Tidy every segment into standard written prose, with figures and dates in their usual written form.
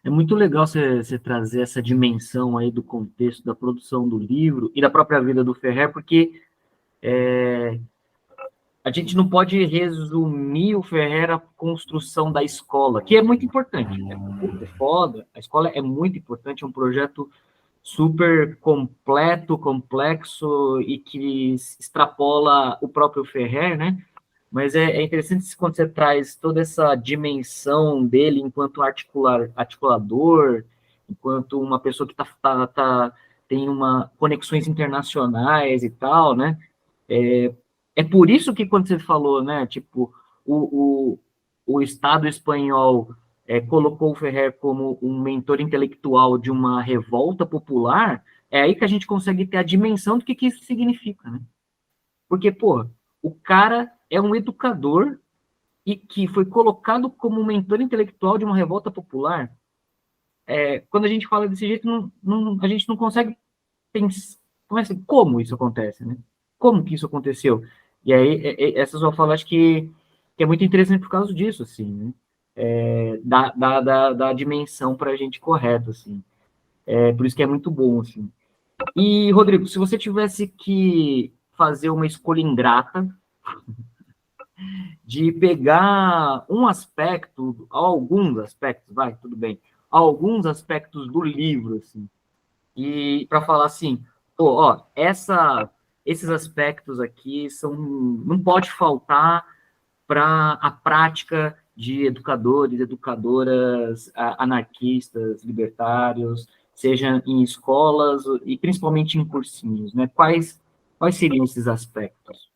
É muito legal você trazer essa dimensão aí do contexto da produção do livro e da própria vida do Ferrer, porque a gente não pode resumir o Ferrer à construção da escola, que é muito importante. É foda, a escola é muito importante, é um projeto super completo, complexo e que extrapola o próprio Ferrer, né? Mas é interessante quando você traz toda essa dimensão dele enquanto articulador, enquanto uma pessoa que tem conexões internacionais e tal, né? É por isso que quando você falou, né, tipo, o, o, o Estado espanhol colocou o Ferrer como um mentor intelectual de uma revolta popular, é aí que a gente consegue ter a dimensão do que isso significa, né? Porque, pô, o cara é um educador e que foi colocado como um mentor intelectual de uma revolta popular. Quando a gente fala desse jeito, a gente não consegue pensar como isso acontece, né? Como que isso aconteceu? E aí, essa sua fala, acho que é muito interessante por causa disso, assim, né? Da dimensão para a gente correta, assim. Por isso que é muito bom, assim. E, Rodrigo, se você tivesse que fazer uma escolha ingrata de pegar um aspecto, alguns aspectos, vai, tudo bem, alguns aspectos do livro, assim, e para falar assim, pô, ó, esses aspectos aqui não pode faltar para a prática de educadores, educadoras anarquistas, libertários, seja em escolas e principalmente em cursinhos, né? Quais seriam esses aspectos?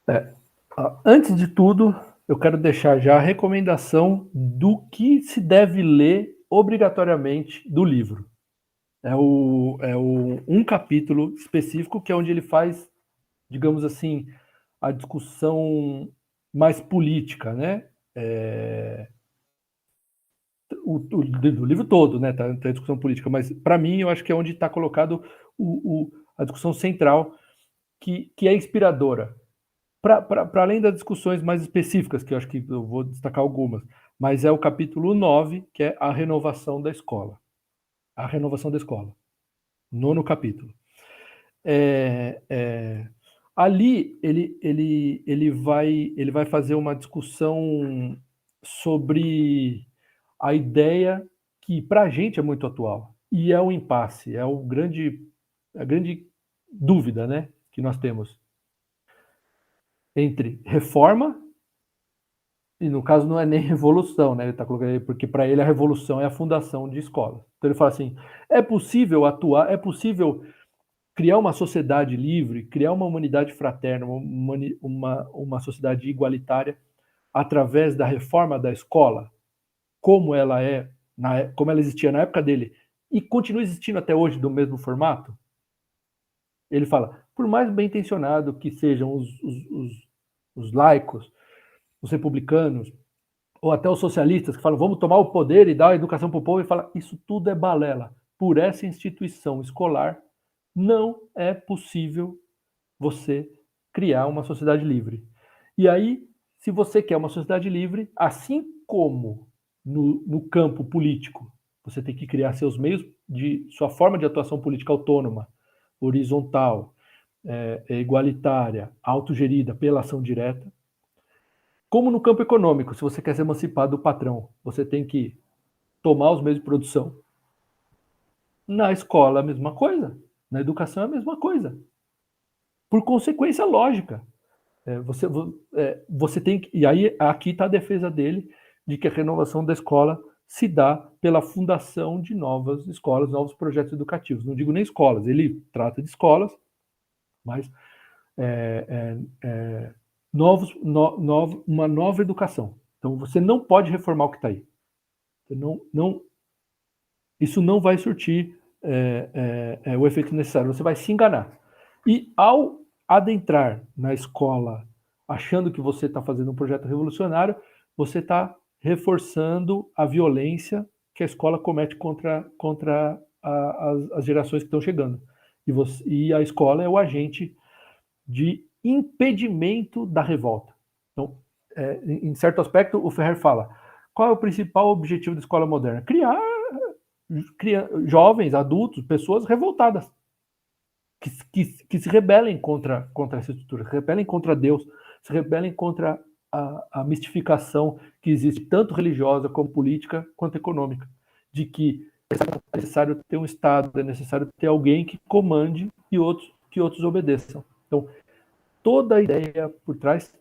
É, Antes de tudo, eu quero deixar já a recomendação do que se deve ler obrigatoriamente do livro. Um capítulo específico que é onde ele faz, digamos assim, a discussão mais política, né? Do livro todo, né? Tá a discussão política, mas para mim eu acho que é onde está colocado a discussão central que é inspiradora. Para além das discussões mais específicas, que eu acho que eu vou destacar algumas, mas é o capítulo 9, que é a renovação da escola. A renovação da escola. Nono capítulo. É, é, Ali ele vai fazer uma discussão sobre a ideia que para a gente é muito atual e é o impasse, a grande dúvida, né, que nós temos entre reforma e no caso não é nem revolução, né? Ele está colocando aí, porque para ele a revolução é a fundação de escolas. Então ele fala assim: é possível atuar, é possível criar uma sociedade livre, criar uma humanidade fraterna, uma sociedade igualitária através da reforma da escola, como ela como ela existia na época dele e continua existindo até hoje do mesmo formato? Ele fala, por mais bem intencionado que sejam os laicos, os republicanos, ou até os socialistas que falam, vamos tomar o poder e dar a educação para o povo, e fala, isso tudo é balela. Por essa instituição escolar, não é possível você criar uma sociedade livre. E aí, se você quer uma sociedade livre, assim como no campo político, você tem que criar seus meios de sua forma de atuação política autônoma, horizontal, igualitária, autogerida pela ação direta. Como no campo econômico, se você quer se emancipar do patrão, você tem que tomar os meios de produção. Na escola, a mesma coisa. Na educação, a mesma coisa. Por consequência lógica. Você tem que. E aí, aqui está a defesa dele de que a renovação da escola se dá pela fundação de novas escolas, novos projetos educativos. Não digo nem escolas, ele trata de escolas, mas uma nova educação. Então, você não pode reformar o que está aí. Isso não vai surtir o efeito necessário. Você vai se enganar. E ao adentrar na escola achando que você está fazendo um projeto revolucionário, você está reforçando a violência que a escola comete contra as gerações que estão chegando. E a escola é o agente de impedimento da revolta. Então, em certo aspecto, o Ferrer fala: Qual é o principal objetivo da escola moderna? Criar jovens, adultos, pessoas revoltadas, que se rebelem contra essa estrutura, se rebelem contra Deus, se rebelem contra a mistificação que existe, tanto religiosa como política, quanto econômica, de que é necessário ter um Estado, é necessário ter alguém que comande e que outros obedeçam. Então, toda a ideia por trás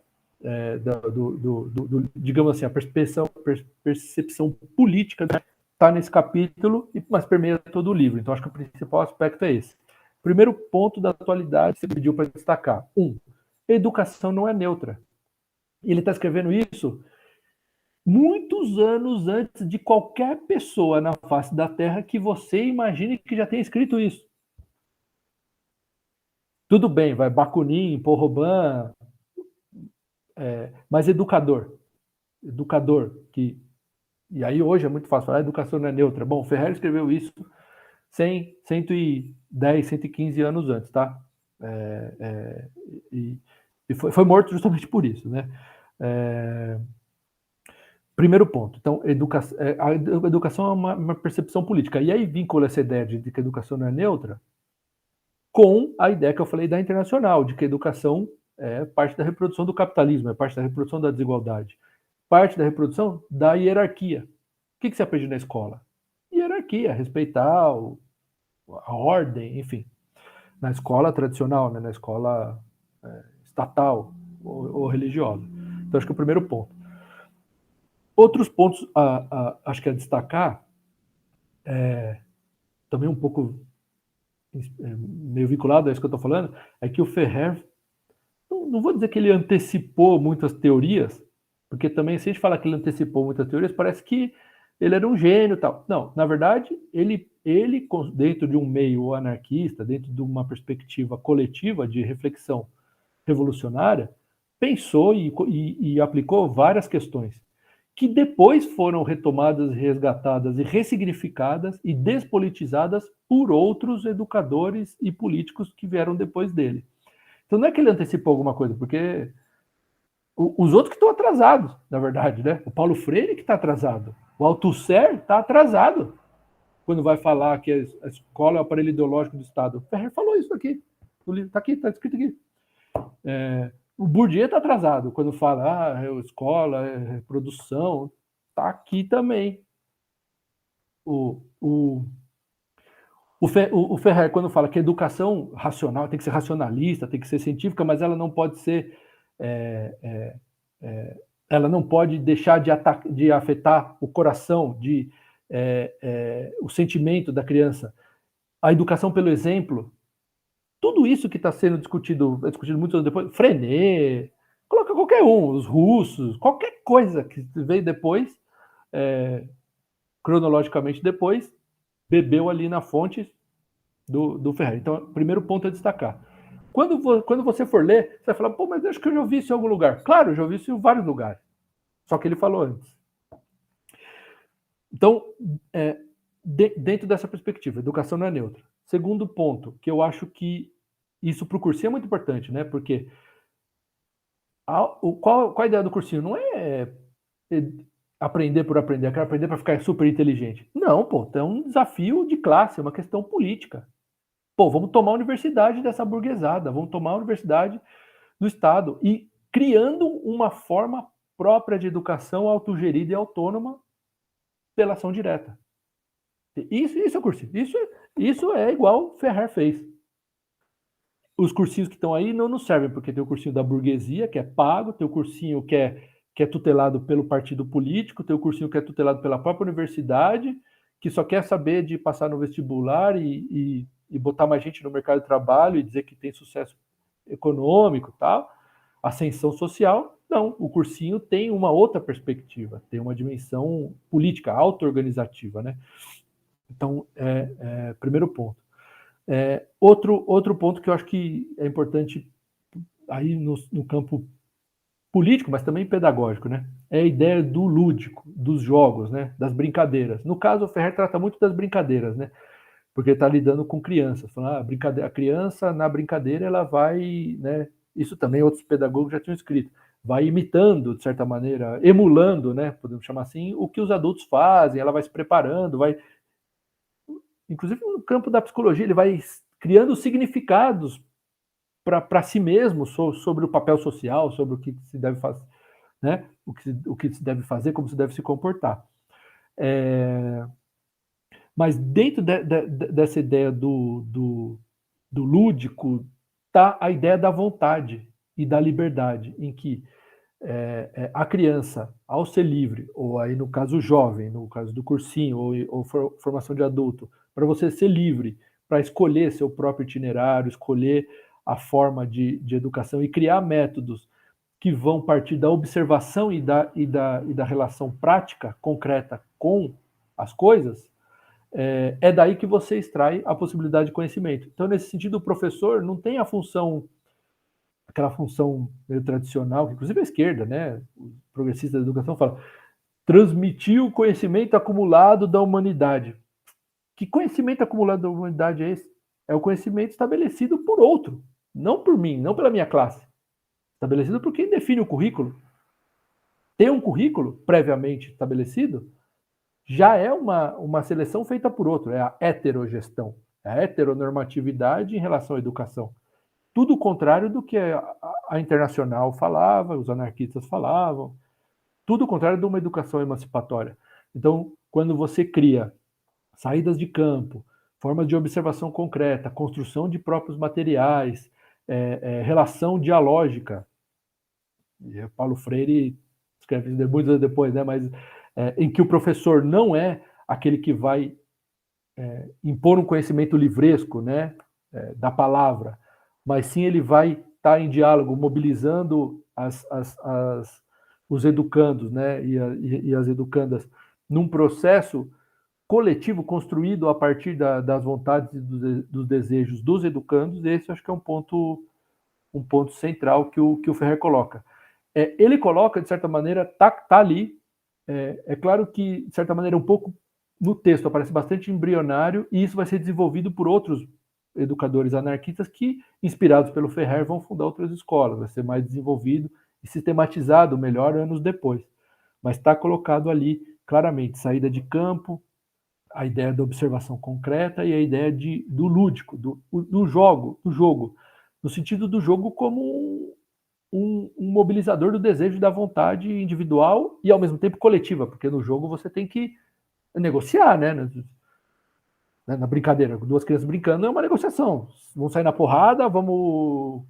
digamos assim, a percepção política está nesse capítulo, mas permeia todo o livro. Então, acho que o principal aspecto é esse. Primeiro ponto da atualidade, você pediu para destacar. Educação não é neutra. E ele está escrevendo isso muitos anos antes de qualquer pessoa na face da Terra que você imagine que já tenha escrito isso. Tudo bem, vai Bakunin, Paul Robin, mas educador, e aí hoje é muito fácil falar, a educação não é neutra. Bom, Ferrer escreveu isso 110, 115 anos antes, tá? E foi morto justamente por isso, né? Primeiro ponto. Então, a educação é uma percepção política. E aí vincula essa ideia de que a educação não é neutra com a ideia que eu falei da internacional, de que a educação é parte da reprodução do capitalismo, é parte da reprodução da desigualdade, parte da reprodução da hierarquia. O que você aprende na escola? Hierarquia, respeitar a ordem, enfim. Na escola tradicional, né? Na escola estatal ou religiosa. Então, acho que é o primeiro ponto. Outros pontos, acho que a destacar, também um pouco meio vinculado a isso que eu estou falando, é que o Ferrer, não vou dizer que ele antecipou muitas teorias, porque também se a gente falar que ele antecipou muitas teorias, parece que ele era um gênio e tal. Não, na verdade, ele dentro de um meio anarquista, dentro de uma perspectiva coletiva de reflexão revolucionária, pensou e aplicou várias questões que depois foram retomadas, resgatadas e ressignificadas e despolitizadas por outros educadores e políticos que vieram depois dele. Então não é que ele antecipou alguma coisa, porque os outros que estão atrasados, na verdade, né? O Paulo Freire que está atrasado, o Althusser está atrasado quando vai falar que a escola é o aparelho ideológico do Estado. O Ferrer falou isso aqui, no livro, está aqui, está escrito aqui. O Bourdieu está atrasado quando fala escola, reprodução, está aqui também. O Ferrer, quando fala que a educação racional tem que ser racionalista, tem que ser científica, mas ela não pode ser. Ela não pode deixar de afetar o coração, o sentimento da criança. A educação pelo exemplo. Tudo isso que está sendo discutido muitos anos depois, Frenet, coloca qualquer um, os russos, qualquer coisa que veio depois, cronologicamente depois, bebeu ali na fonte do Ferrer. Então, o primeiro ponto a destacar. Quando você for ler, você vai falar, pô, mas acho que eu já ouvi isso em algum lugar. Claro, eu já ouvi isso em vários lugares. Só que ele falou antes. Então, dentro dessa perspectiva, educação não é neutra. Segundo ponto, que eu acho que isso para o cursinho é muito importante, né? Porque qual a ideia do cursinho? Não é aprender por aprender, eu quero aprender para ficar super inteligente. Não, pô, é um desafio de classe, é uma questão política. Pô, vamos tomar a universidade dessa burguesada, vamos tomar a universidade do Estado e criando uma forma própria de educação autogerida e autônoma pela ação direta. Isso é cursinho. Isso é igual Ferrer fez. Os cursinhos que estão aí não nos servem, porque tem o cursinho da burguesia, que é pago, tem o cursinho que é tutelado pelo partido político, tem o cursinho que é tutelado pela própria universidade, que só quer saber de passar no vestibular e botar mais gente no mercado de trabalho e dizer que tem sucesso econômico, tal, ascensão social. Não, o cursinho tem uma outra perspectiva, tem uma dimensão política, auto-organizativa, né? Então, primeiro ponto. Outro ponto que eu acho que é importante aí no campo político, mas também pedagógico, né? É a ideia do lúdico, dos jogos, né? Das brincadeiras. No caso, o Ferrer trata muito das brincadeiras, né? Porque ele está lidando com crianças. Falando, a criança, na brincadeira, ela vai, né? Isso também outros pedagogos já tinham escrito. vai imitando, de certa maneira, emulando, né, podemos chamar assim, o que os adultos fazem, ela vai se preparando, vai... Inclusive no campo da psicologia, ele vai criando significados para si mesmo sobre o papel social, sobre o que se deve fazer, né, o que se deve fazer, como se deve se comportar. Mas dentro dessa ideia do lúdico, está a ideia da vontade e da liberdade, em que a criança, ao ser livre, ou aí no caso jovem, no caso do cursinho, ou formação de adulto, para você ser livre, para escolher seu próprio itinerário, escolher a forma de educação e criar métodos que vão partir da observação e da relação prática, concreta com as coisas, é daí que você extrai a possibilidade de conhecimento. Então, nesse sentido, o professor não tem a função, aquela função meio tradicional, que inclusive a esquerda, né, os progressistas da educação falam, transmitir o conhecimento acumulado da humanidade. Que conhecimento acumulado da humanidade é esse? É o conhecimento estabelecido por outro, não por mim, não pela minha classe. Estabelecido por quem define o currículo. Ter um currículo previamente estabelecido já é uma seleção feita por outro, é a heterogestão, é a heteronormatividade em relação à educação. Tudo o contrário do que a Internacional falava, os anarquistas falavam, tudo o contrário de uma educação emancipatória. Então, quando você cria saídas de campo, formas de observação concreta, construção de próprios materiais, relação dialógica, e Paulo Freire escreve muitos anos depois, né, mas em que o professor não é aquele que vai impor um conhecimento livresco, né, da palavra, mas sim ele vai estar em diálogo, mobilizando os educandos, né, e as educandas num processo coletivo construído a partir das vontades e dos desejos dos educandos. Esse acho que é um ponto central que o Ferrer coloca. Ele coloca, de certa maneira, tá ali. É claro que, de certa maneira, um pouco no texto aparece bastante embrionário, e isso vai ser desenvolvido por outros educadores anarquistas que, inspirados pelo Ferrer, vão fundar outras escolas. Vai ser mais desenvolvido e sistematizado melhor anos depois. Mas está colocado ali, claramente, saída de campo, a ideia da observação concreta e a ideia do lúdico, do jogo, no sentido do jogo como um mobilizador do desejo e da vontade individual e, ao mesmo tempo, coletiva, porque no jogo você tem que negociar, né? Na brincadeira, duas crianças brincando é uma negociação. Vão sair na porrada, vamos...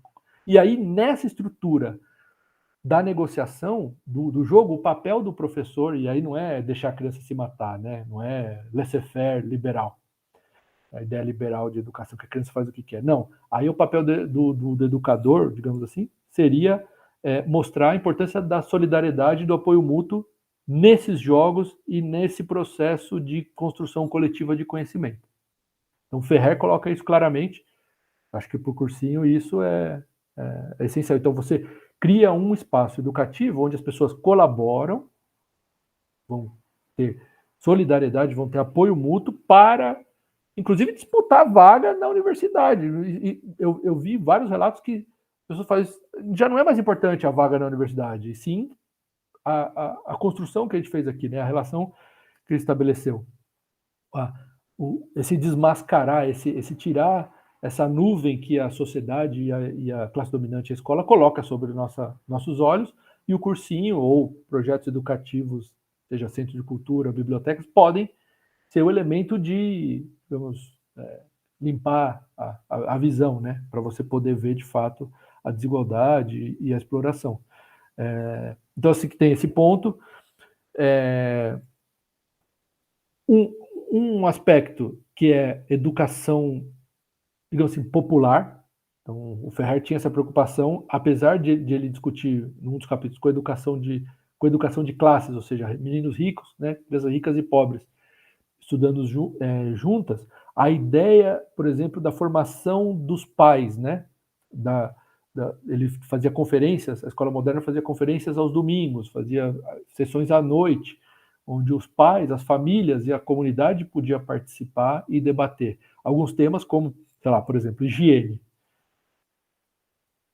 E aí, nessa estrutura da negociação do jogo, o papel do professor, e aí não é deixar a criança se matar, né? Não é laissez-faire liberal, a ideia liberal de educação, que a criança faz o que quer. Não, aí o papel do educador, digamos assim, seria mostrar a importância da solidariedade e do apoio mútuo nesses jogos e nesse processo de construção coletiva de conhecimento. Então, Ferrer coloca isso claramente. Acho que para o cursinho isso é essencial. Então, você cria um espaço educativo onde as pessoas colaboram, vão ter solidariedade, vão ter apoio mútuo para, inclusive, disputar vaga na universidade. E eu vi vários relatos que as pessoas fazem, já não é mais importante a vaga na universidade, e sim a construção que a gente fez aqui, né? A relação que ele estabeleceu. Esse desmascarar, esse tirar essa nuvem que a sociedade e a classe dominante, a escola, coloca sobre nossos olhos, e o cursinho ou projetos educativos, seja centro de cultura, bibliotecas, podem ser o elemento de, digamos, limpar a visão, né? Para você poder ver, de fato, a desigualdade e a exploração. Então, assim, que tem esse ponto. Um aspecto que é educação, digamos assim, popular. Então, o Ferrer tinha essa preocupação, apesar de ele discutir, num dos capítulos, com educação de classes, ou seja, meninos ricos, né, crianças ricas e pobres, estudando juntas, a ideia, por exemplo, da formação dos pais, né, ele fazia conferências, a escola moderna fazia conferências aos domingos, fazia sessões à noite, onde os pais, as famílias e a comunidade podiam participar e debater alguns temas como, sei lá, por exemplo, higiene.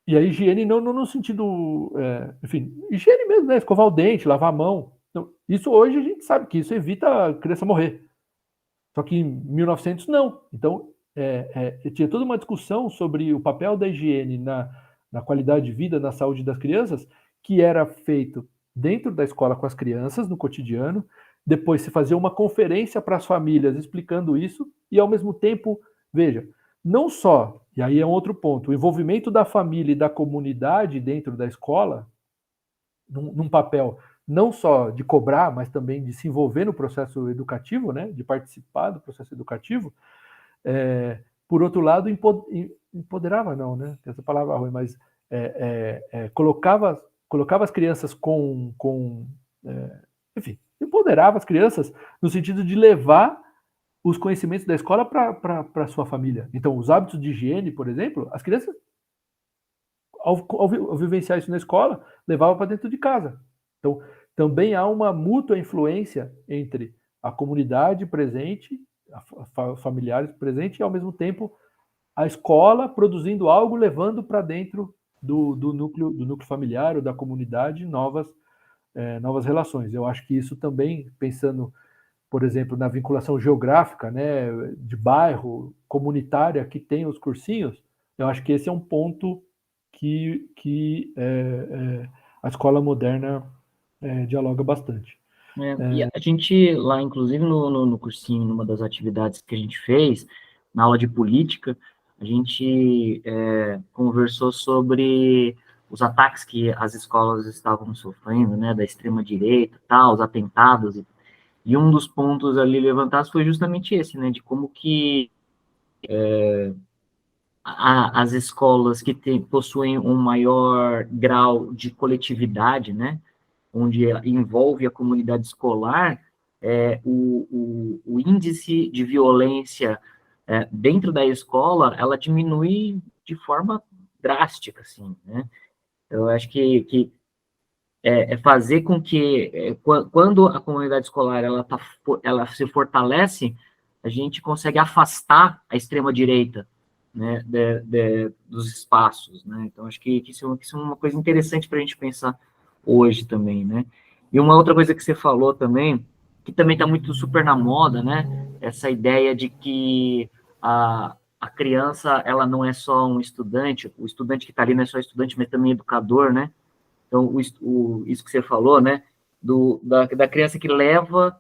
E a higiene não no sentido, enfim, higiene mesmo, né? Escovar o dente, lavar a mão. Então, isso hoje a gente sabe que isso evita a criança morrer. Só que em 1900 não. Então, tinha toda uma discussão sobre o papel da higiene na qualidade de vida, na saúde das crianças, que era feito dentro da escola com as crianças, no cotidiano. Depois se fazia uma conferência para as famílias explicando isso, e ao mesmo tempo, veja, não só, e aí é um outro ponto, o envolvimento da família e da comunidade dentro da escola, num papel não só de cobrar, mas também de se envolver no processo educativo, né, de participar do processo educativo. Por outro lado, empoderava não, né, essa palavra ruim, mas colocava as crianças enfim, empoderava as crianças no sentido de levar os conhecimentos da escola para a sua família. Então, os hábitos de higiene, por exemplo, as crianças, ao vivenciar isso na escola, levavam para dentro de casa. Então, também há uma mútua influência entre a comunidade presente, familiares presentes, e ao mesmo tempo a escola produzindo algo, levando para dentro do núcleo familiar ou da comunidade novas relações. Eu acho que isso também, pensando, por exemplo, na vinculação geográfica, né, de bairro, comunitária, que tem os cursinhos, eu acho que esse é um ponto que a escola moderna dialoga bastante. E a gente lá, inclusive no cursinho, numa das atividades que a gente fez, na aula de política, a gente conversou sobre os ataques que as escolas estavam sofrendo, né, da extrema-direita, tal, os atentados, e um dos pontos ali levantados foi justamente esse, né, de como que as escolas que possuem um maior grau de coletividade, né, onde envolve a comunidade escolar, o índice de violência dentro da escola, ela diminui de forma drástica, assim, né? Eu acho que fazer com que, quando a comunidade escolar ela se fortalece, a gente consegue afastar a extrema-direita, né, dos espaços, né? Então, acho que isso é uma coisa interessante para a gente pensar hoje também, né? E uma outra coisa que você falou também, que também está muito super na moda, né? Essa ideia de que a criança, ela não é só um estudante, o estudante que está ali não é só estudante, mas também educador, né? Então, isso que você falou, né? Da criança que leva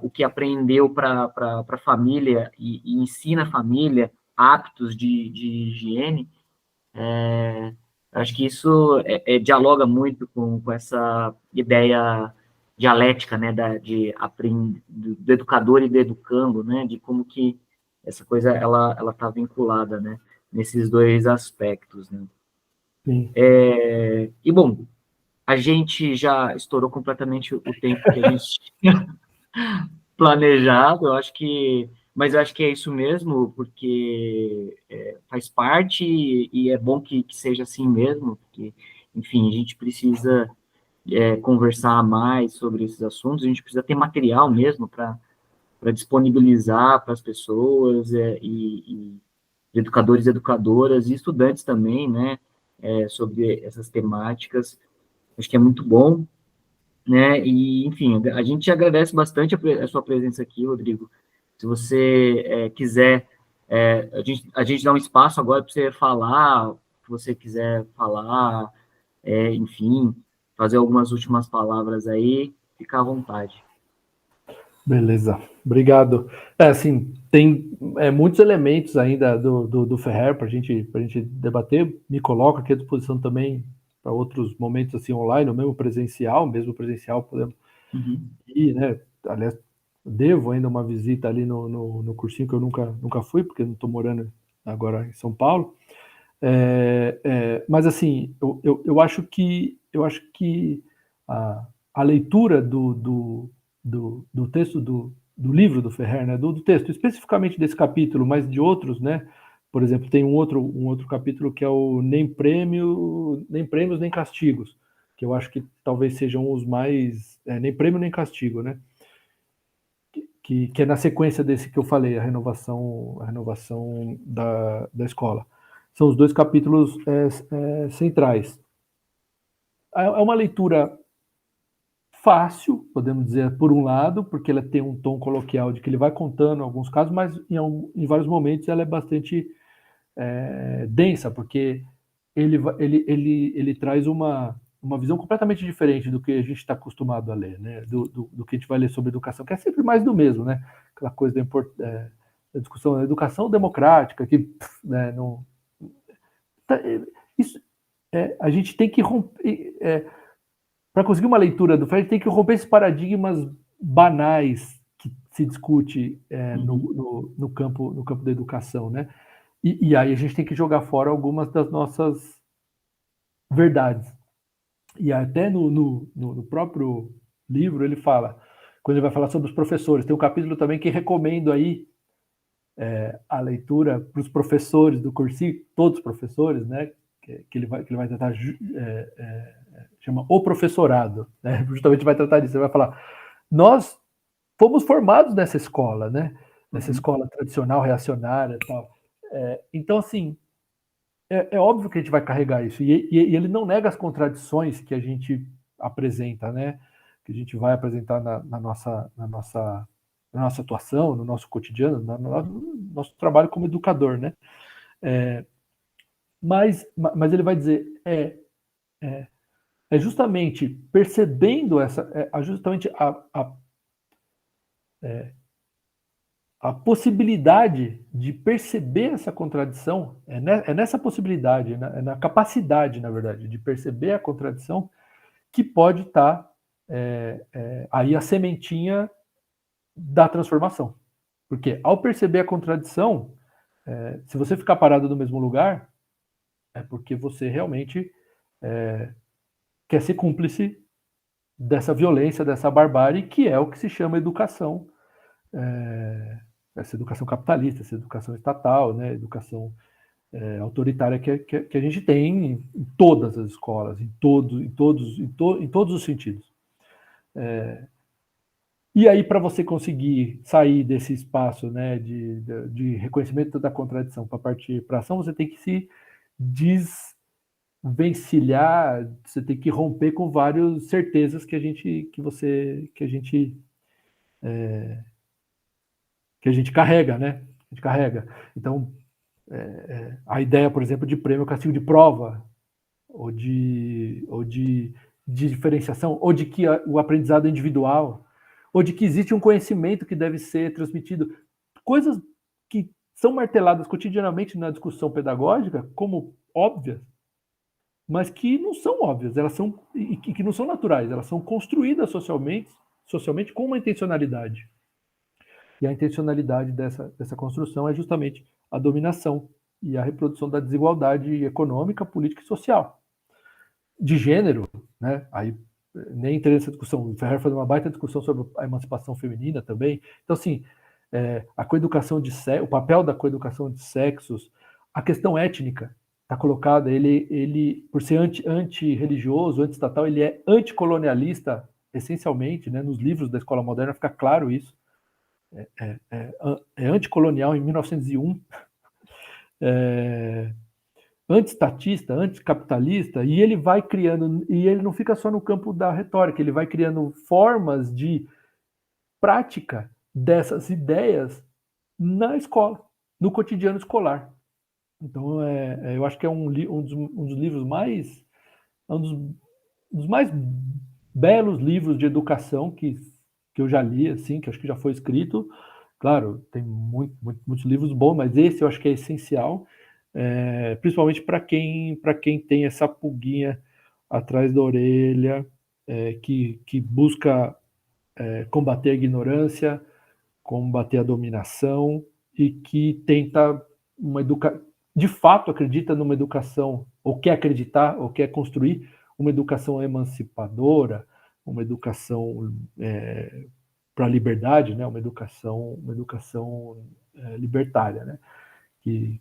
o que aprendeu para a família e ensina a família hábitos de higiene, acho que isso dialoga muito com essa ideia dialética, né, do educador e do educando, né, de como que essa coisa ela está vinculada, né, nesses dois aspectos, né. Sim. E bom, a gente já estourou completamente o tempo que a gente tinha planejado, mas eu acho que é isso mesmo, porque faz parte e é bom que seja assim mesmo, porque, enfim, a gente precisa conversar mais sobre esses assuntos, a gente precisa ter material mesmo para disponibilizar para as pessoas e educadores e educadoras e estudantes também, né, sobre essas temáticas. Acho que é muito bom, né? E, enfim, a gente agradece bastante a sua presença aqui, Rodrigo. Se você quiser, a gente dá um espaço agora para você falar, se você quiser falar, enfim, fazer algumas últimas palavras aí, fica à vontade. Beleza, obrigado. Assim, tem muitos elementos ainda do Ferrer para a gente debater. Me coloco aqui à disposição também para outros momentos assim online, ou mesmo presencial podemos ir, né? Aliás, devo ainda uma visita ali no cursinho que eu nunca fui, porque não estou morando agora em São Paulo. Mas assim, eu acho que a leitura do texto do livro do Ferrer, né, do texto, especificamente desse capítulo, mas de outros, né? Por exemplo, tem um outro capítulo que é o Nem Prêmios Nem Castigos, que eu acho que talvez sejam os mais nem prêmio nem castigo, né? Que é na sequência desse que eu falei, a renovação da escola. São os 2 capítulos centrais. É uma leitura fácil, podemos dizer, por um lado, porque ela tem um tom coloquial de que ele vai contando alguns casos, mas em vários momentos ela é bastante densa, porque ele traz uma visão completamente diferente do que a gente está acostumado a ler, né? Do que a gente vai ler sobre educação, que é sempre mais do mesmo, né? Aquela coisa da discussão da educação democrática, que né, não, isso, a gente tem que romper, para conseguir uma leitura do Freire, tem que romper esses paradigmas banais que se discute no campo da educação, né? E aí a gente tem que jogar fora algumas das nossas verdades. E até no próprio livro ele fala, quando ele vai falar sobre os professores, tem um capítulo também que recomendo aí a leitura para os professores do cursinho, todos os professores, né? Que ele vai tratar, chama O Professorado, né? Justamente vai tratar disso, ele vai falar, nós fomos formados nessa escola, né? Nessa escola tradicional, reacionária e tal. Então, assim, é óbvio que a gente vai carregar isso, e ele não nega as contradições que a gente apresenta, né? Que a gente vai apresentar na nossa atuação, no nosso cotidiano, no nosso trabalho como educador, né? Mas ele vai dizer, justamente percebendo justamente a possibilidade de perceber essa contradição, nessa possibilidade, na capacidade, na verdade, de perceber a contradição que pode estar aí a sementinha da transformação. Porque ao perceber a contradição, se você ficar parado no mesmo lugar, é porque você realmente quer ser cúmplice dessa violência, dessa barbárie, que é o que se chama educação, essa educação capitalista, essa educação estatal, né, educação autoritária que a gente tem em todas as escolas, em todos os sentidos. E aí, para você conseguir sair desse espaço, né, de reconhecimento da contradição para partir para a ação, você tem que se desvencilhar, você tem que romper com várias certezas que a gente carrega, né? A gente carrega. Então, a ideia, por exemplo, de prêmio castigo de prova, ou de diferenciação, ou de que o aprendizado é individual, ou de que existe um conhecimento que deve ser transmitido, coisas que são marteladas cotidianamente na discussão pedagógica como óbvias, mas que não são óbvias, elas são e que não são naturais, elas são construídas socialmente com uma intencionalidade. E a intencionalidade dessa construção é justamente a dominação e a reprodução da desigualdade econômica, política e social. De gênero, né? Aí nem entrei nessa discussão. O Ferrer faz uma baita discussão sobre a emancipação feminina também. Então, assim, a coeducação o papel da coeducação de sexos, a questão étnica está colocada. Ele, por ser anti-religioso, anti-estatal, ele é anticolonialista, essencialmente, né? Nos livros da escola moderna fica claro isso. É anticolonial em 1901. Antiestatista, anticapitalista, e ele vai criando, e ele não fica só no campo da retórica, ele vai criando formas de prática dessas ideias na escola, no cotidiano escolar. Então, eu acho que é um dos livros mais, dos mais belos livros de educação que eu já li, assim, que acho que já foi escrito. Claro, tem muitos livros bons, mas esse eu acho que é essencial. Principalmente para quem tem essa pulguinha atrás da orelha, que busca combater a ignorância, combater a dominação e que tenta de fato acredita numa educação, ou quer acreditar, ou quer construir uma educação emancipadora, uma educação para a liberdade, né? Uma educação libertária, né? Que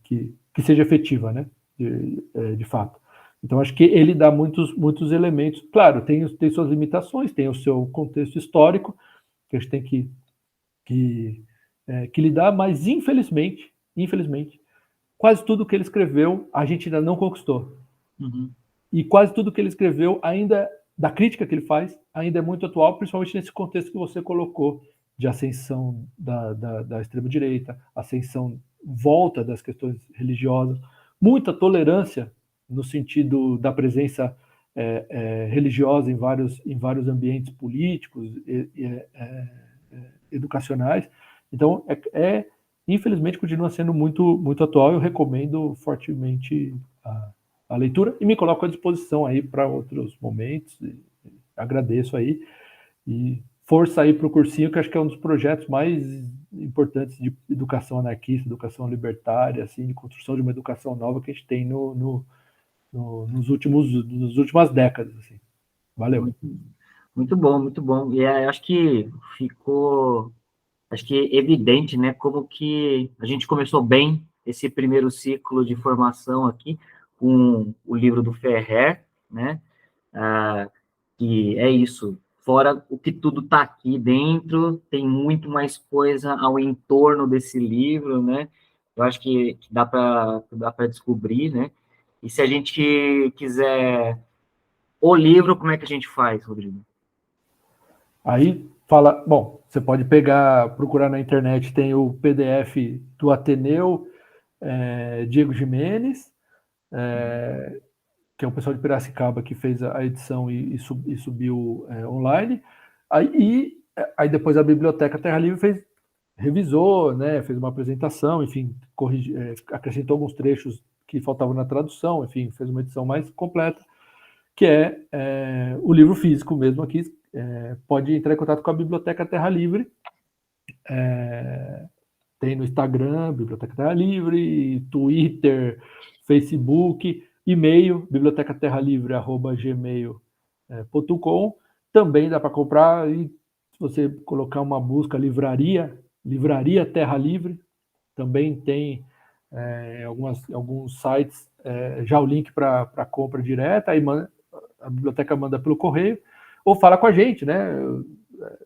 seja efetiva, né? De fato. Então, acho que ele dá muitos elementos. Claro, tem suas limitações, tem o seu contexto histórico, que a gente tem que lidar, mas infelizmente, quase tudo que ele escreveu a gente ainda não conquistou. Uhum. E quase tudo que ele escreveu, ainda da crítica que ele faz, ainda é muito atual, principalmente nesse contexto que você colocou de ascensão da extrema-direita, ascensão, volta das questões religiosas, muita tolerância no sentido da presença religiosa em vários ambientes políticos e educacionais. Então, infelizmente, continua sendo muito, muito atual. Eu recomendo fortemente a leitura e me coloco à disposição aí para outros momentos. Agradeço aí e força aí para o cursinho, que acho que é um dos projetos mais importantes de educação anarquista, educação libertária, assim, de construção de uma educação nova que a gente tem nas últimas décadas. Assim. Valeu. Muito bom, muito bom. E acho que ficou, evidente, né, como que a gente começou bem esse primeiro ciclo de formação aqui com o livro do Ferrer, né, que é isso. Fora o que tudo está aqui dentro, tem muito mais coisa ao entorno desse livro, né? Eu acho que dá para descobrir, né? E se a gente quiser o livro, como é que a gente faz, Rodrigo? Aí fala, bom, você pode procurar na internet, tem o PDF do Ateneu Diego Jimenez, que é um pessoal de Piracicaba que fez a edição e subiu online. Aí depois a Biblioteca Terra Livre revisou, né, fez uma apresentação, enfim, acrescentou alguns trechos que faltavam na tradução, enfim, fez uma edição mais completa, que é o livro físico mesmo aqui. Pode entrar em contato com a Biblioteca Terra Livre. Tem no Instagram, Biblioteca Terra Livre, Twitter, Facebook, e-mail, bibliotecaterralivre@gmail.com. Também dá para comprar, e se você colocar uma busca livraria Terra Livre, também tem alguns sites, já o link para compra direta, aí a biblioteca manda pelo correio, ou fala com a gente, né?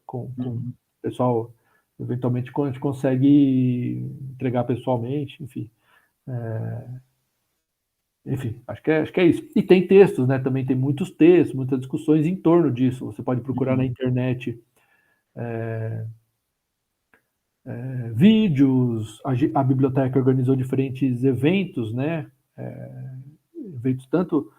Com o pessoal, eventualmente a gente consegue entregar pessoalmente, enfim. Enfim, acho que é isso. E tem textos, né? Também tem muitos textos, muitas discussões em torno disso. Você pode procurar na internet vídeos. A biblioteca organizou diferentes eventos, né? Eventos tanto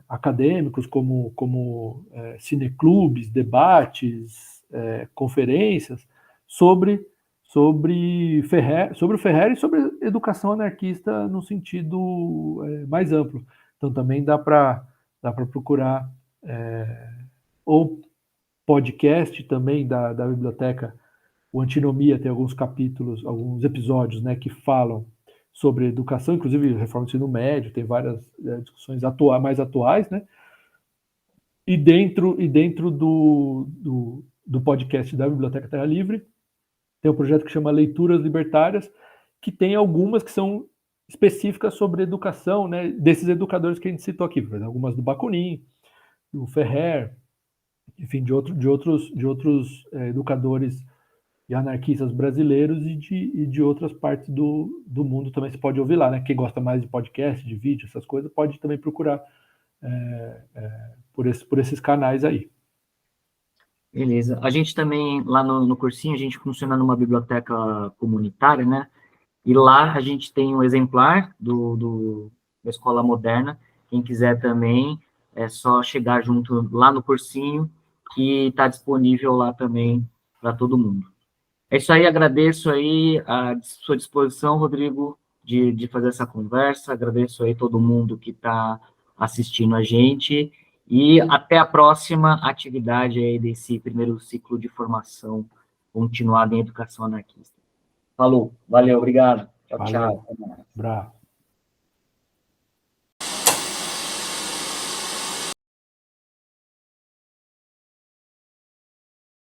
acadêmicos como cineclubes, debates, conferências sobre o Ferrer e sobre educação anarquista no sentido mais amplo. Então também dá para procurar ou podcast também da biblioteca. O Antinomia tem alguns capítulos, alguns episódios, né, que falam sobre educação, inclusive reforma do ensino médio, tem várias discussões mais atuais, né? E dentro do podcast da Biblioteca Terra Livre, tem um projeto que chama Leituras Libertárias, que tem algumas que são específicas sobre educação, né, desses educadores que a gente citou aqui, algumas do Bakunin, do Ferrer, enfim, de outros educadores e anarquistas brasileiros e de outras partes do mundo também. Você pode ouvir lá, né? Quem gosta mais de podcast, de vídeo, essas coisas, pode também procurar por esses canais aí. Beleza. A gente também, lá no cursinho, a gente funciona numa biblioteca comunitária, né? E lá a gente tem um exemplar da Escola Moderna. Quem quiser também, é só chegar junto lá no cursinho, que está disponível lá também para todo mundo. É isso aí, agradeço aí a sua disposição, Rodrigo, de fazer essa conversa, agradeço aí todo mundo que está assistindo a gente, e até a próxima atividade aí desse primeiro ciclo de formação continuada em educação anarquista. Falou, valeu, obrigado. Tchau, Valeu. tchau. Bravo.